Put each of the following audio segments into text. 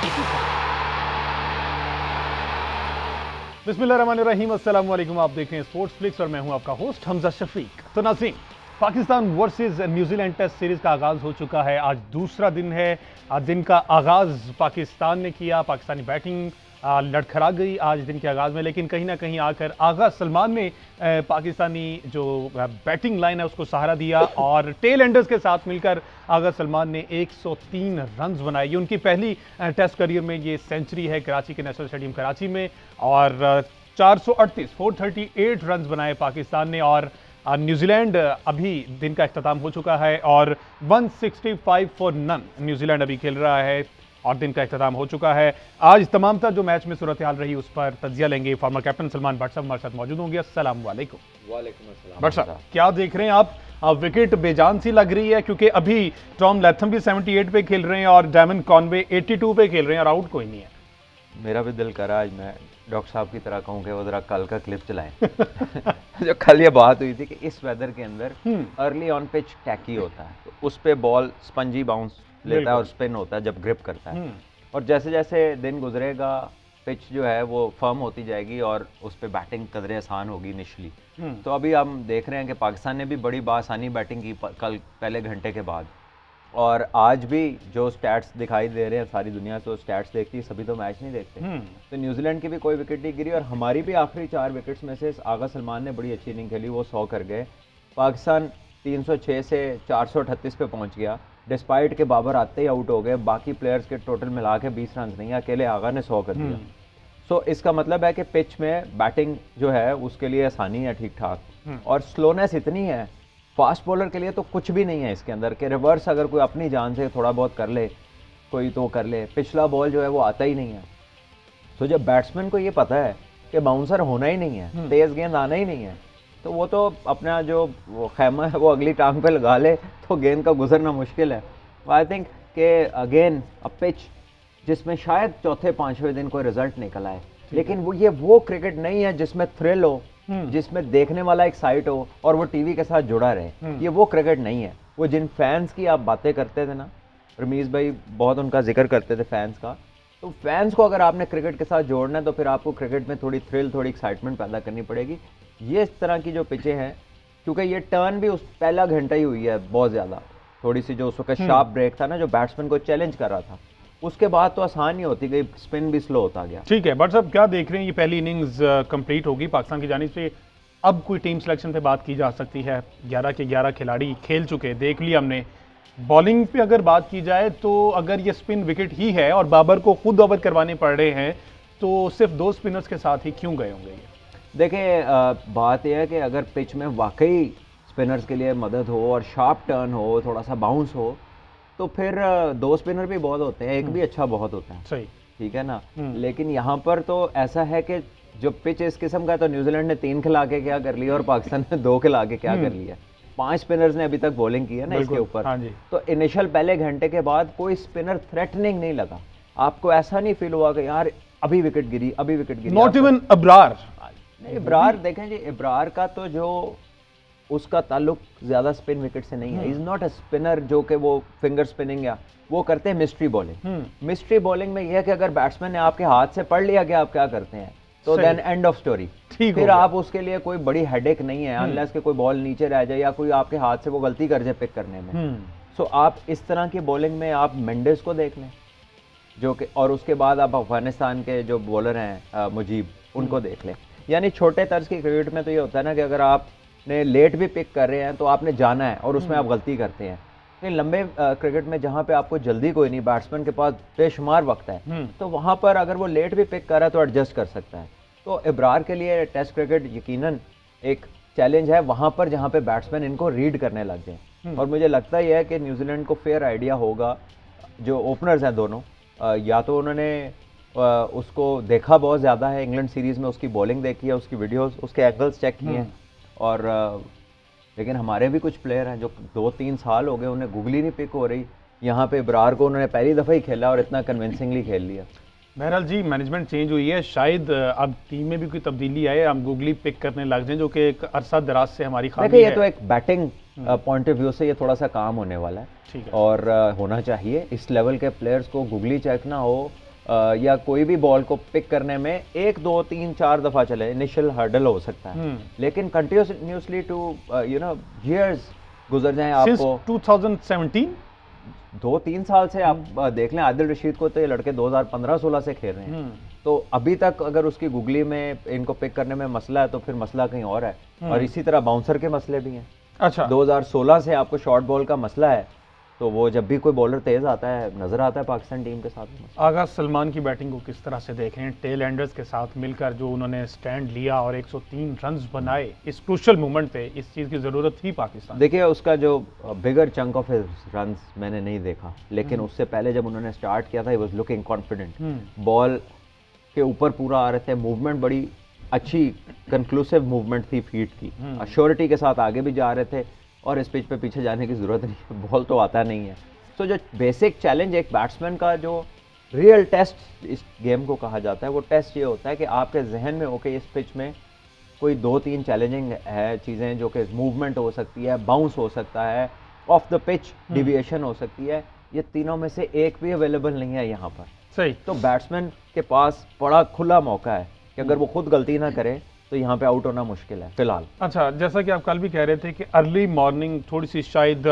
बिस्मिल्लाहिर्रहमानिर्रहीम, अस्सलाम वालेकुम। आप देख रहे हैं स्पोर्ट्स फ्लिक्स और मैं हूं आपका होस्ट हमजा शफीक। तो नाज़रीन, Pakistan versus New Zealand test series का आगाज हो चुका है। आज दूसरा दिन है। आज दिन का आगाज पाकिस्तान ने किया। पाकिस्तानी बैटिंग लड़खड़ा गई आज दिन के आगाज में, लेकिन कहीं ना कहीं आकर आगा सलमान ने पाकिस्तानी जो बैटिंग लाइन है उसको सहारा दिया और टेल एंडर्स के साथ मिलकर आगा सलमान ने 103 रन्स बनाए। ये उनकी पहली टेस्ट करियर में ये सेंचुरी है कराची के नेशनल स्टेडियम कराची में। और 438 रन्स बनाए पाकिस्तान ने। और न्यूजीलैंड अभी दिन का इख्तिताम हो चुका है और 165 फॉर नन न्यूजीलैंड अभी खेल रहा है और दिन का इख्तिताम हो चुका है। आज तमाम तर जो मैच में सूरत हाल रही उस पर तज्जिया लेंगे। फॉर्मर कैप्टन सलमान भट्ट साहब हमारे साथ मौजूद होंगे। अस्सलाम वालेकुम। वालेकुम अस्सलाम। भट्ट साहब, क्या देख रहे हैं आप? विकेट बेजान सी लग रही है क्योंकि अभी टॉम लैथम भी 78 पे खेल रहे हैं और डायमंड कॉनवे 82 पे खेल रहे हैं और आउट कोई नहीं है। मेरा भी दिल करा आज मैं डॉक्टर साहब की तरह कहूँ कि वो जरा कल का क्लिप चलाएं। जो कल ये बात हुई थी कि इस वेदर के अंदर अर्ली ऑन पिच टैकी होता है, तो उस पे बॉल स्पंजी बाउंस लेता है और स्पिन होता है जब ग्रिप करता है। और जैसे जैसे दिन गुजरेगा पिच जो है वो फर्म होती जाएगी और उस पर बैटिंग कदरे आसान होगी इनिशली। तो अभी हम देख रहे हैं कि पाकिस्तान ने भी बड़ी बासानी बैटिंग की कल पहले घंटे के बाद। और आज भी जो स्टैट्स दिखाई दे रहे हैं, सारी दुनिया तो स्टैट्स देखती है, सभी तो मैच नहीं देखते। तो न्यूजीलैंड की भी कोई विकेट नहीं गिरी और हमारी भी आखिरी 4 विकेट्स में से आगा सलमान ने बड़ी अच्छी इनिंग खेली, वो 100 कर गए। पाकिस्तान 306 से 438 पे पहुंच गया डिस्पाइट के बाबर आते ही आउट हो गए। बाकी प्लेयर्स के टोटल मिला के 20 रन नहीं, अकेले आगा ने 100 कर दिया। सो इसका मतलब है कि पिच में बैटिंग जो है उसके लिए आसानी है ठीक ठाक और स्लोनेस इतनी है फास्ट बॉलर के लिए तो कुछ भी नहीं है इसके अंदर के रिवर्स अगर कोई अपनी जान से थोड़ा बहुत कर ले कोई तो कर ले, पिछला बॉल जो है वो आता ही नहीं है। तो जब बैट्समैन को ये पता है कि बाउंसर होना ही नहीं है, तेज गेंद आना ही नहीं है, तो वो तो अपना जो वो खैमा है वो अगली टांग पे लगा ले तो गेंद का गुजरना मुश्किल है। आई थिंक कि अगेन अ पिच जिसमें शायद चौथे पांचवें दिन कोई रिजल्ट निकल आए, लेकिन वो क्रिकेट नहीं है जिसमें थ्रिल हो, जिसमें देखने वाला एक्साइट हो और वो टीवी के साथ जुड़ा रहे। ये वो क्रिकेट नहीं है। वो जिन फैंस की आप बातें करते थे ना, रमीज भाई बहुत उनका जिक्र करते थे फैंस का, तो फैंस को अगर आपने क्रिकेट के साथ जोड़ना है तो फिर आपको क्रिकेट में थोड़ी थ्रिल थोड़ी एक्साइटमेंट पैदा करनी पड़ेगी। ये इस तरह की जो पिचें हैं, क्योंकि ये टर्न भी उस पहला घंटा ही हुई है बहुत ज़्यादा, थोड़ी सी जो उस वक्त शार्प ब्रेक था ना जो बैट्समैन को चैलेंज कर रहा था, उसके बाद तो आसान ही होती गई, स्पिन भी स्लो होता गया। ठीक है बट साहब, क्या देख रहे हैं? ये पहली इनिंग्स कंप्लीट होगी पाकिस्तान की जानिब से। अब कोई टीम सिलेक्शन पे बात की जा सकती है। 11 के 11 खिलाड़ी खेल चुके, देख लिया हमने। बॉलिंग पे अगर बात की जाए तो अगर ये स्पिन विकेट ही है और बाबर को खुद अवध करवाने पड़ रहे हैं तो सिर्फ 2 स्पिनर्स के साथ ही क्यों गए होंगे? देखिए बात यह है कि अगर पिच में वाकई स्पिनर्स के लिए मदद हो और शार्प टर्न हो, थोड़ा सा बाउंस हो, तो फिर 2 स्पिनर भी बहुत होते हैं, एक भी अच्छा बहुत होता है। सही, ठीक है ना। लेकिन यहाँ पर तो ऐसा है कि जो पिच इस किस्म का, तो न्यूजीलैंड ने 3 खिला के क्या कर लिया और पाकिस्तान ने 2 खिला के क्या कर लिया। 5 स्पिनर्स ने अभी तक बॉलिंग की है ना इसके ऊपर। हाँ जी। तो इनिशियल पहले घंटे के बाद कोई स्पिनर थ्रेटनिंग नहीं लगा। आपको ऐसा नहीं फील हुआ कि यार अभी विकेट गिरी, अभी wicket Giri. Not even Abrar. नहीं, इब्रार देखें जी, इब्रार का तो जो उसका ताल्लुक ज्यादा स्पिन विकेट से नहीं है। इज नॉट अ स्पिनर जो कि वो फिंगर स्पिनिंग या वो करते हैं मिस्ट्री बॉलिंग। मिस्ट्री बॉलिंग में यह है कि अगर बैट्समैन ने आपके हाथ से पढ़ लिया कि आप क्या करते हैं तो देन एंड ऑफ स्टोरी। फिर आप उसके लिए कोई बड़ी हेडेक नहीं है अनलेस के कोई बॉल नीचे रह जाए या कोई आपके हाथ से वो गलती कर जाए पिक करने में। सो आप इस तरह की बॉलिंग में आप मेंडिस को देख लें जो कि, और उसके बाद आप अफगानिस्तान के जो बॉलर हैं मुजीब, उनको देख लें। यानी छोटे तर्ज की क्रिकेट में तो ये होता है ना कि अगर आपने लेट भी पिक कर रहे हैं तो आपने जाना है और उसमें आप गलती करते हैं। लेकिन लंबे क्रिकेट में जहाँ पे आपको जल्दी कोई नहीं, बैट्समैन के पास बेशुमार वक्त है, तो वहाँ पर अगर वो लेट भी पिक कर रहा है तो एडजस्ट कर सकता है। तो इब्रार के लिए टेस्ट क्रिकेट यकीनन एक चैलेंज है वहाँ पर जहाँ पे बैट्समैन इनको रीड करने लग जाए। और मुझे लगता ही है कि न्यूजीलैंड को फेयर आइडिया होगा, जो ओपनर्स हैं दोनों, या तो उन्होंने उसको देखा बहुत ज़्यादा है, इंग्लैंड सीरीज़ में उसकी बॉलिंग देखी है, उसकी वीडियोस, उसके एंगल्स चेक किए हैं। और लेकिन हमारे भी कुछ प्लेयर हैं जो 2-3 साल हो गए उन्हें गूगली नहीं पिक हो रही। यहाँ पे इब्रार को उन्होंने पहली दफ़ा ही खेला और इतना कन्विंसिंगली खेल लिया। बहरहाल जी, मैनेजमेंट चेंज हुई है, शायद अब टीम में भी कोई तब्दीली आए, हम गूगली पिक करने लग जाएं, जो कि एक अरसा दराज से हमारी खामी है। ये तो एक बैटिंग पॉइंट ऑफ व्यू से ये थोड़ा सा काम होने वाला है, ठीक है। और होना चाहिए। इस लेवल के प्लेयर्स को गूगली चेक ना हो या कोई भी बॉल को पिक करने में 1 2 3 4 दफा चले, इनिशियल हर्डल हो सकता है, लेकिन कंटिन्यूसली टू ईयर्स गुजर जाएं आपको। 2017 2-3 साल से आप देख लें, आदिल रशीद को तो ये लड़के 2015-16 से खेल रहे हैं, तो अभी तक अगर उसकी गुगली में इनको पिक करने में मसला है तो फिर मसला कहीं और है। और इसी तरह बाउंसर के मसले भी हैं। अच्छा, 2016 से आपको शॉर्ट बॉल का मसला है, तो वो जब भी कोई बॉलर तेज आता है नजर आता है पाकिस्तान टीम के साथ में। आगा सलमान की बैटिंग को किस तरह से देख रहे हैं? टेल एंडर्स के साथ मिलकर जो उन्होंने स्टैंड लिया और 103 रन्स बनाए इस क्रूशियल मोमेंट पे, इस चीज़ की ज़रूरत थी पाकिस्तान। देखिए उसका जो बिगर चंक ऑफ रन्स मैंने नहीं देखा, लेकिन उससे पहले जब उन्होंने स्टार्ट किया था he was looking confident, ball के ऊपर पूरा आ रहे थे, मूवमेंट बड़ी अच्छी कंक्लूसिव मूवमेंट थी फीट की, अश्योरिटी के साथ आगे भी जा रहे थे और इस पिच पे पीछे जाने की ज़रूरत नहीं है, बॉल तो आता नहीं है। तो जो बेसिक चैलेंज एक बैट्समैन का, जो रियल टेस्ट इस गेम को कहा जाता है, वो टेस्ट ये होता है कि आपके जहन में ओके इस पिच में कोई 2-3 चैलेंजिंग है चीज़ें, जो कि मूवमेंट हो सकती है, बाउंस हो सकता है, ऑफ द पिच डिविएशन हो सकती है, ये तीनों में से एक भी अवेलेबल नहीं है यहाँ पर। सही। तो बैट्समैन के पास बड़ा खुला मौका है कि अगर वो खुद गलती ना करे तो यहाँ पे आउट होना मुश्किल है फिलहाल। अच्छा, जैसा कि आप कल भी कह रहे थे कि अर्ली मॉर्निंग थोड़ी सी शायद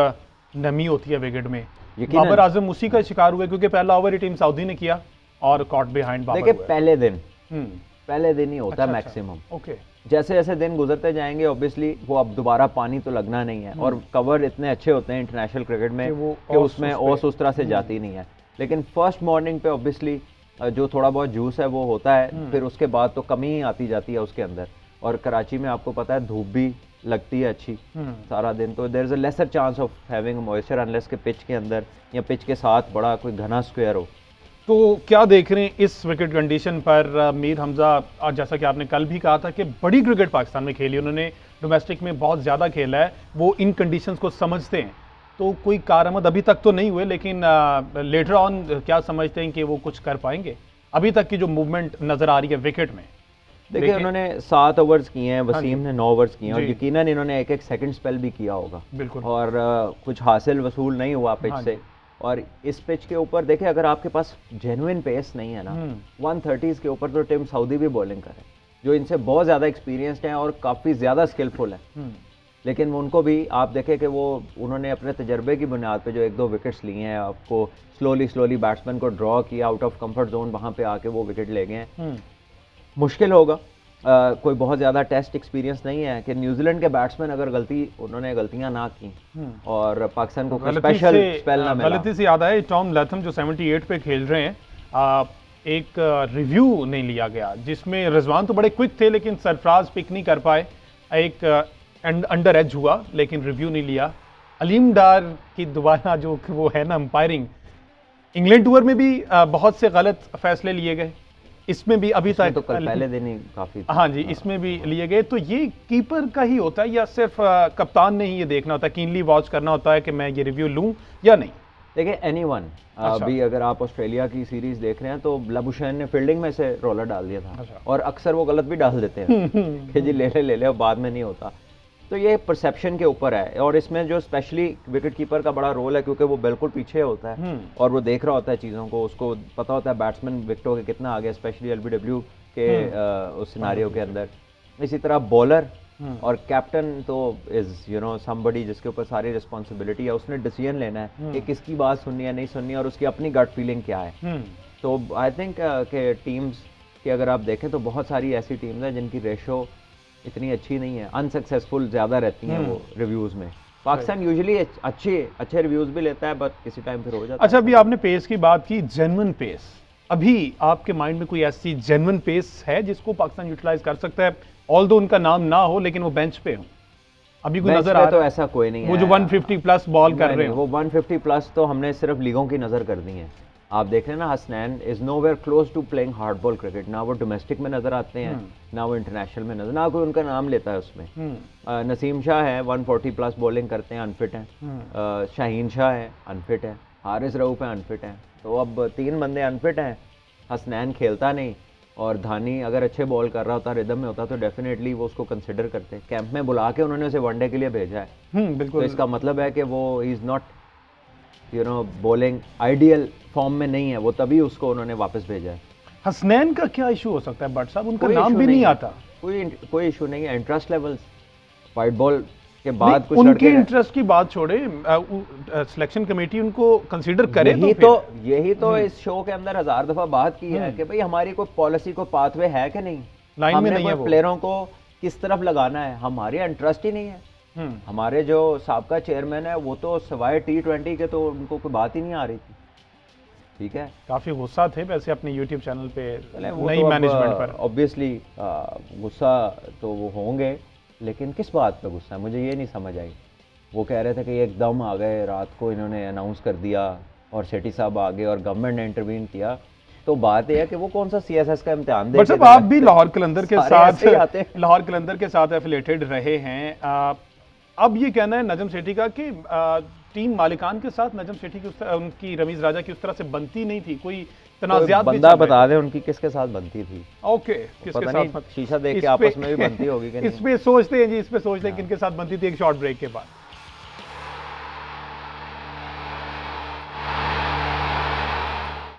नमी होती है विकेट में, बाबर आजम उसी का शिकार हुए क्योंकि पहला ओवर ही टीम सऊदी ने किया और कॉट बिहाइंड बाबर। देखिए पहले दिन ही होता है मैक्सिमम। ओके, जैसे जैसे दिन गुजरते जाएंगे ऑब्वियसली वो अब दोबारा पानी तो लगना नहीं है, और कवर इतने अच्छे होते हैं इंटरनेशनल क्रिकेट में कि उसमें ओस उस तरह से जाती नहीं है। लेकिन फर्स्ट मॉर्निंग पे ऑब्वियसली जो थोड़ा बहुत जूस है वो होता है, फिर उसके बाद तो कमी ही आती जाती है उसके अंदर। और कराची में आपको पता है धूप भी लगती है अच्छी सारा दिन, तो there is a lesser chance of having moisture unless के पिच के अंदर या पिच के साथ बड़ा कोई घना स्क्वायर हो। तो क्या देख रहे हैं इस विकेट कंडीशन पर? मीर हमजा, जैसा कि आपने कल भी कहा था कि बड़ी क्रिकेट पाकिस्तान में खेली, उन्होंने डोमेस्टिक में बहुत ज़्यादा खेला है, वो इन कंडीशंस को समझते हैं, तो कोई कारआमद अभी तक तो नहीं हुए, लेकिन लेटर ऑन क्या समझते हैं कि वो कुछ कर पाएंगे? अभी तक की जो मूवमेंट नज़र आ रही है विकेट में, देखिए उन्होंने 7 ओवर्स किए हैं, वसीम ने 9 ओवर्स किए हैं, और यकीनन इन्होंने एक सेकंड स्पेल भी किया होगा, बिल्कुल, और कुछ हासिल वसूल नहीं हुआ पिच से। और इस पिच के ऊपर देखिए अगर आपके पास जेन्युइन पेस नहीं है ना, 130s के ऊपर तो टीम सऊदी भी बॉलिंग करे, जो इनसे बहुत ज़्यादा एक्सपीरियंस्ड हैं और काफ़ी ज़्यादा स्किलफुल है, लेकिन उनको भी आप देखें कि वो उन्होंने अपने तजर्बे की बुनियाद पे जो 1-2 विकेट्स लिए हैं, आपको स्लोली बैट्समैन को ड्रॉ किया आउट ऑफ कंफर्ट जोन, वहाँ पे आके वो विकेट ले गए हैं। मुश्किल होगा, कोई बहुत ज़्यादा टेस्ट एक्सपीरियंस नहीं है कि न्यूजीलैंड के बैट्समैन अगर उन्होंने गलतियां ना की और पाकिस्तान को स्पेशल स्पेल ना मिला। गलती से याद आया, टॉम लैथम जो 78 पे खेल रहे हैं, एक रिव्यू नहीं लिया गया जिसमें रिजवान तो बड़े क्विक थे लेकिन सरफराज पिक नहीं कर पाए, एक अंडर एज हुआ लेकिन रिव्यू नहीं लिया। अलीम डार की दोबारा जो वो है ना अंपायरिंग, इंग्लैंड टूर में भी बहुत से गलत फैसले लिए गए, इसमें भी अभी तक तो कल पहले दिन ही काफी, हाँ जी, इसमें भी लिए गए। तो ये कीपर का ही होता है या सिर्फ कप्तान ने ही ये देखना होता है, कीनली वॉच करना होता है कि मैं ये रिव्यू लूं या नहीं? देखिए एनीवन, अभी अगर आप ऑस्ट्रेलिया की सीरीज देख रहे हैं तो लबुशैन ने फील्डिंग में से रोलर डाल दिया था, और अक्सर वो गलत भी डाल देते हैं कि जी ले ले और बाद में नहीं होता। तो ये परसेप्शन के ऊपर है, और इसमें जो स्पेशली विकेट कीपर का बड़ा रोल है क्योंकि वो बिल्कुल पीछे होता है और वो देख रहा होता है चीज़ों को, उसको पता होता है बैट्समैन विकेटों के कितना आगे, स्पेशली एलबीडब्ल्यू के उस सिनारियो के अंदर। इसी तरह बॉलर और कैप्टन तो इज समबडी जिसके ऊपर सारी रिस्पॉन्सिबिलिटी है, उसने डिसीजन लेना है कि किसकी बात सुननी है नहीं सुननी और उसकी अपनी गट फीलिंग क्या है। तो आई थिंक कि टीम्स की अगर आप देखें तो बहुत सारी ऐसी टीम्स हैं जिनकी रेशो इतनी अच्छी नहीं है, अनसक्सेसफुल ज़्यादा रहती हैं वो रिव्यूज़ में। पाकिस्तान यूजुअली अच्छे रिव्यूज़ भी लेता है बट किसी टाइम फिर हो जाता है। अच्छा, अभी आपने पेस की बात की, जेन्युइन पेस, अभी आपके माइंड में कोई ऐसी जेन्युइन पेस है जिसको पाकिस्तान यूटिलाइज कर सकता है? ऑल्दो उनका नाम ना हो लेकिन वो बेंच पे हो, अभी कोई नजर आ रहा तो ऐसा कोई नहीं है, वो जो 150 प्लस बॉल कर रहे हैं, वो 150 प्लस तो हमने सिर्फ लीगों की नज़र कर दी है। आप देख रहे हैं ना, Hasnain is nowhere close to playing hard ball cricket, ना वो डोमेस्टिक में नजर आते हैं ना वो इंटरनेशनल में नजर, ना कोई उनका नाम लेता है उसमें। नसीम शाह है 140 प्लस बॉलिंग करते हैं, अनफिट हैं। शाहीन शाह है अनफिट है, हारिस रऊफ है अनफिट है, तो अब 3 बंदे अनफिट हैं। हसनैन खेलता नहीं, और धानी अगर अच्छे बॉल कर रहा होता, रिदम में होता तो डेफिनेटली वो उसको कंसिडर करते। कैंप में बुला के उन्होंने उसे वनडे के लिए भेजा है, बिल्कुल। तो इसका मतलब है कि वो he is not bowling ideal form में नहीं है, वो तभी उसको उन्होंने वापस भेजा है। हसनैन का क्या इशू हो सकता है भट्ट साहब? उनका कोई नाम issue भी नहीं नहीं है। आता। कोई इशू नहीं है। इंटरेस्ट लेवल्स वाइट बॉल के बाद कुछ उनके लड़के इंटरेस्ट की बात छोड़े, सिलेक्शन कमेटी उनको कंसीडर करे यही तो इस शो के अंदर 1000 दफा बात की है कि भाई हमारी कोई पॉलिसी, कोई पाथवे है कि नहीं, लाइन में नहीं है। प्लेयरों को किस तरफ लगाना है, हमारे इंटरेस्ट ही नहीं है। हमारे जो साबका चेयरमैन है वो तो सिवाय T20 के तो उनको कोई बात ही नहीं आ रही थी। ठीक है, काफी गुस्सा थे वैसे अपने YouTube चैनल पे नई मैनेजमेंट पर। ऑब्वियसली गुस्सा तो वो होंगे, लेकिन किस बात पे गुस्सा है मुझे ये नहीं समझ आई। वो कह रहे थे कि एकदम आ गए, रात को इन्होंने अनाउंस कर दिया और सेठी साहब आ गए और गवर्नमेंट ने इंटरवीन किया। तो बात यह है कि वो कौन सा CSS का इम्तिहान दे। मतलब आप भी लाहौर कलंदर के साथ एफिलेटेड रहे हैं। अब ये कहना है नजम सेठी का कि टीम मालिकान के साथ नजम सेठी की उनकी रमीज राजा की उस तरह से बनती नहीं थी, कोई तनाज़ात भी बंदा बता दे उनकी किसके साथ बनती थी। ओके, किसके साथ? शीशा देख के आपस में भी बनती होगी कि नहीं? इस पे सोचते हैं जी, इस पे सोचते हैं किनके साथ बनती थी। एक शॉर्ट ब्रेक के बाद